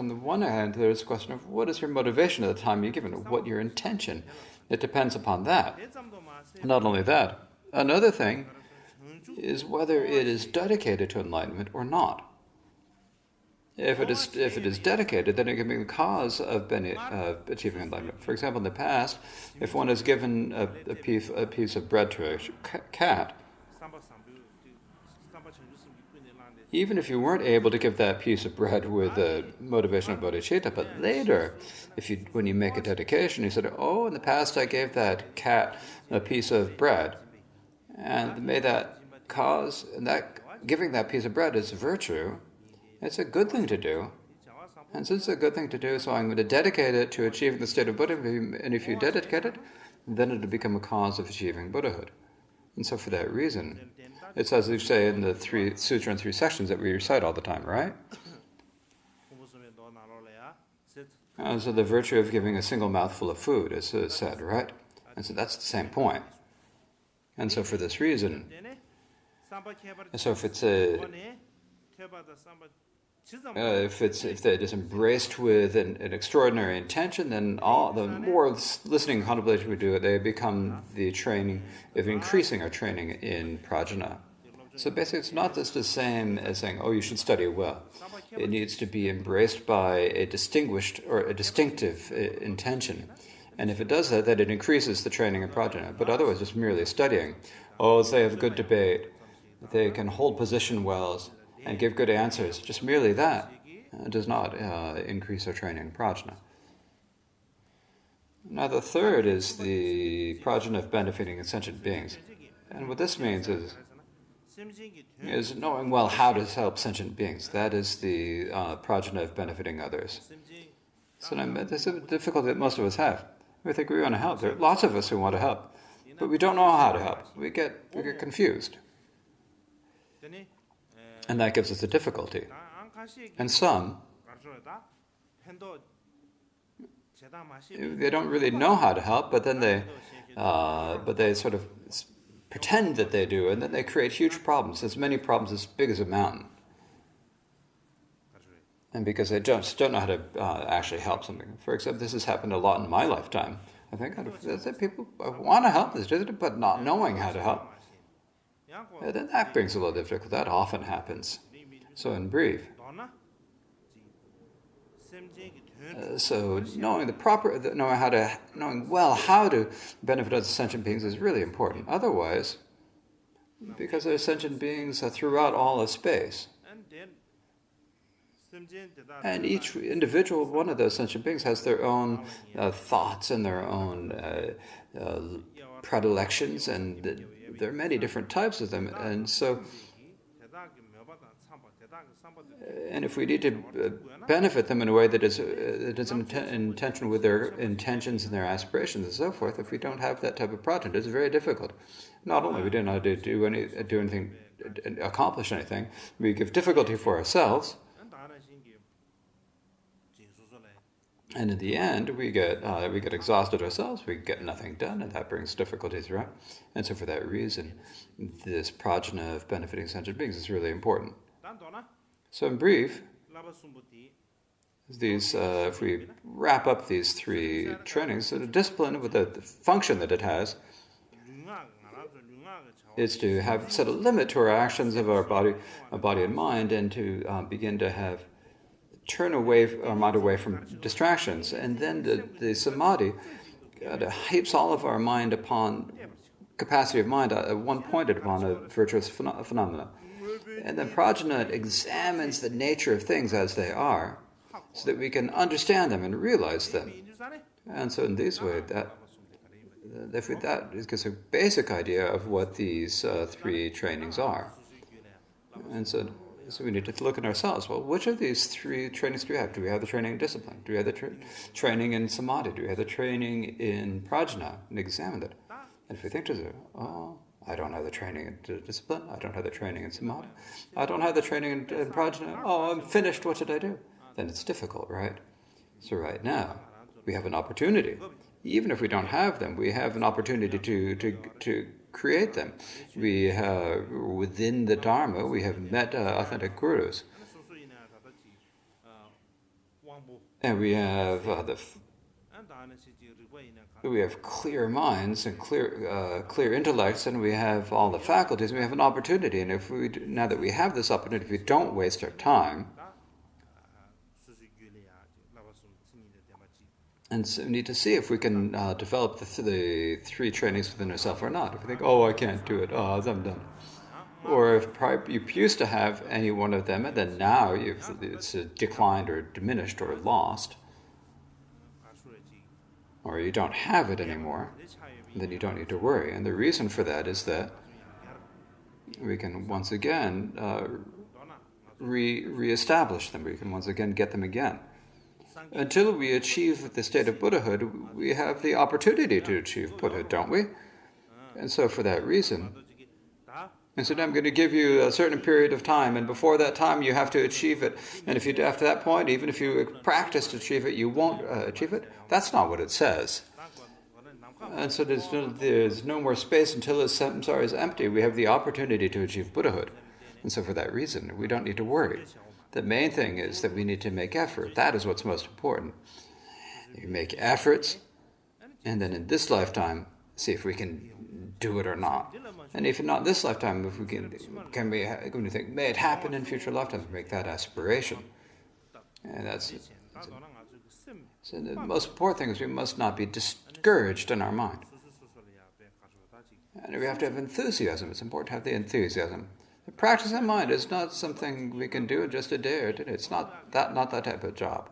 A: the one hand, there's a question of what is your motivation at the time you're given, what your intention. It depends upon that. Not only that, another thing is whether it is dedicated to enlightenment or not. If it is dedicated, then it can be the cause of achieving enlightenment. For example, in the past, if one is given a piece of bread to a cat, Even if you weren't able to give that piece of bread with the motivation of bodhicitta, but later, when you make a dedication, you said, oh, in the past I gave that cat a piece of bread, and may that cause, and that giving that piece of bread is a virtue, it's a good thing to do. And since it's a good thing to do, so I'm going to dedicate it to achieving the state of Buddhism, and if you dedicate it, then it'll become a cause of achieving Buddhahood. And so for that reason, it's as we say in the three sutra and three sections that we recite all the time, right? So the virtue of giving a single mouthful of food is said, right? And so that's the same point. And so for this reason, so if it is embraced with an extraordinary intention, then the more listening and contemplation we do, they become the training of increasing our training in prajna. So basically, it's not just the same as saying, oh, you should study well. It needs to be embraced by a distinguished or a distinctive intention. And if it does that, then it increases the training in prajna. But otherwise, just merely studying, they have good debate, they can hold position well, and give good answers, just merely that does not increase our training in prajna. Now the third is the prajna of benefiting sentient beings. And what this means is knowing well how to help sentient beings. That is the prajna of benefiting others. So this is a difficulty that most of us have. We think we want to help. There are lots of us who want to help, but we don't know how to help. We get confused. And that gives us a difficulty. And some, they don't really know how to help, but then they sort of pretend that they do, and then they create huge problems, as many problems as big as a mountain. And because they just don't know how to actually help something. For example, this has happened a lot in my lifetime. I think people want to help this, but not knowing how to help. And then that brings a little difficulty. That often happens. So in brief, so knowing well how to benefit other sentient beings is really important. Otherwise, because there are sentient beings throughout all of space, and each individual one of those sentient beings has their own thoughts and their own predilections, and there are many different types of them. And so, and if we need to benefit them in a way that is in tension with their intentions and their aspirations and so forth, if we don't have that type of prajna, it's very difficult. Not only we don't know how to do anything, accomplish anything, we give difficulty for ourselves. And in the end, we get exhausted ourselves, we get nothing done, and that brings difficulties, right? And so for that reason, this prajna of benefiting sentient beings is really important. So in brief, if we wrap up these three trainings, so the discipline with the function that it has is to set a limit to our actions of our body and mind, and to begin to turn our mind away from distractions. And then the samadhi heaps all of our mind upon capacity of mind, one pointed upon a virtuous phenomena. And then prajna examines the nature of things as they are, so that we can understand them and realize them. And so in this way, that gives a basic idea of what these three trainings are. And so we need to look at ourselves. Well, which of these three trainings do we have? Do we have the training in discipline? Do we have the training in samadhi? Do we have the training in prajna? And examine it. And if we think to ourselves, I don't have the training in discipline. I don't have the training in samadhi. I don't have the training in prajna. I'm finished. What should I do? Then it's difficult, right? So right now, we have an opportunity. Even if we don't have them, we have an opportunity to create them. We have, within the Dharma, we have met authentic gurus. And we have clear minds and clear intellects, and we have all the faculties, and we have an opportunity. And now that we have this opportunity, if we don't waste our time, and so we need to see if we can develop the three trainings within ourselves or not. If we think, I can't do it, I'm done. Or if you used to have any one of them, and then now it's declined or diminished or lost, or you don't have it anymore, then you don't need to worry. And the reason for that is that we can once again re-establish them. We can once again get them again. Until we achieve the state of Buddhahood, we have the opportunity to achieve Buddhahood, don't we? And so for that reason, and so I'm going to give you a certain period of time, and before that time you have to achieve it. And if you, after that point, even if you practice to achieve it, you won't achieve it. That's not what it says. And so there's no more space until the samsara is empty. We have the opportunity to achieve Buddhahood. And so for that reason, we don't need to worry. The main thing is that we need to make effort. That is what's most important. You make efforts, and then in this lifetime, see if we can do it or not. And if not this lifetime, if we can we think, may it happen in future lifetimes, make that aspiration. And that's it. So the most important thing is we must not be discouraged in our mind. And we have to have enthusiasm. It's important to have the enthusiasm. The practice in mind is not something we can do in just a day or two. It's not that type of job.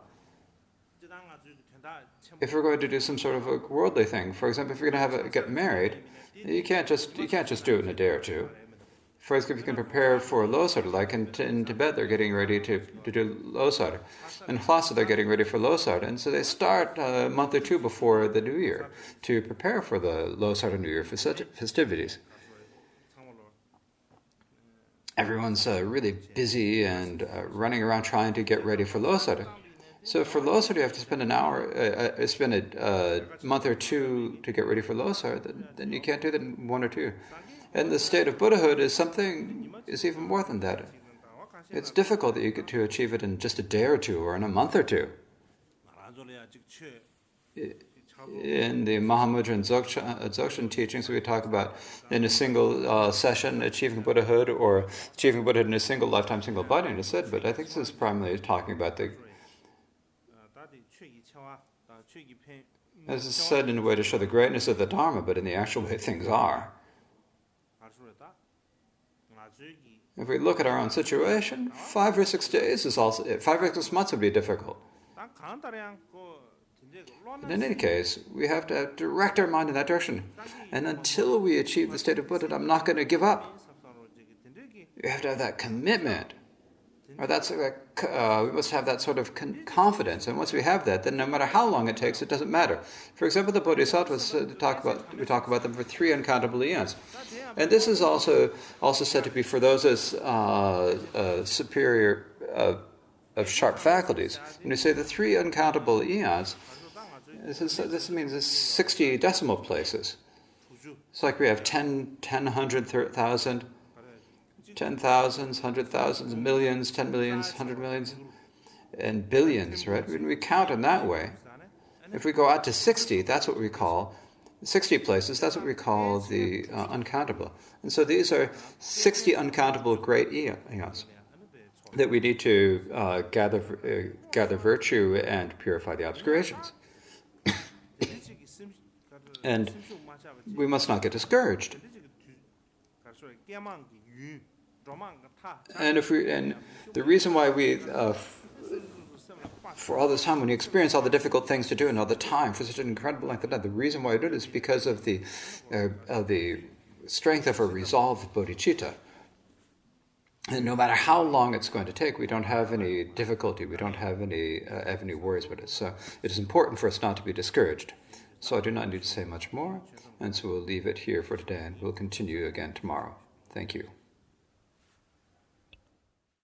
A: If we're going to do some sort of a worldly thing, for example, if you're going to get married, you can't just do it in a day or two. For example, if you can prepare for Losar, like in Tibet, they're getting ready to do Losar. In Lhasa, they're getting ready for Losar. And so they start a month or two before the New Year to prepare for the Losar New Year festivities. Everyone's really busy and running around trying to get ready for Losar. So for Losar, you have to spend spend a month or two to get ready for Losar. Then you can't do that in 1 or 2. And the state of Buddhahood is even more than that. It's difficult that you get to achieve it in just a day or two or in a month or two. In the Mahamudra and Dzogchen teachings, we talk about in a single session achieving Buddhahood or achieving Buddhahood in a single lifetime, single body, and it's said, but I think this is primarily talking about this is said in a way to show the greatness of the Dharma, but in the actual way things are. If we look at our own situation, 5 or 6 days is also 5 or 6 months would be difficult. And in any case, we have to direct our mind in that direction. And until we achieve the state of Buddha, I'm not going to give up. You have to have that commitment. Or we must have that sort of confidence. And once we have that, then no matter how long it takes, it doesn't matter. For example, the Bodhisattvas, we talk about them for 3 uncountable eons. And this is also said to be for those as superior of sharp faculties. When you say the 3 uncountable eons, this means it's 60 decimal places. It's like we have 10, 100, 1,000, 10,000s, 100,000s, millions, 10 millions, 100 millions, and billions, right? When we count in that way, if we go out to 60, that's what we call 60 places, that's what we call the uncountable. And so these are 60 uncountable great eons that we need to gather virtue and purify the obscurations. And we must not get discouraged. And the reason why we, for all this time, when you experience all the difficult things to do and all the time for such an incredible length of time, the reason why we do it is because of the strength of a resolved bodhicitta. And no matter how long it's going to take, we don't have any difficulty, we don't have any worries with it. So it is important for us not to be discouraged. So I do not need to say much more, and so we'll leave it here for today, and we'll continue again tomorrow. Thank you.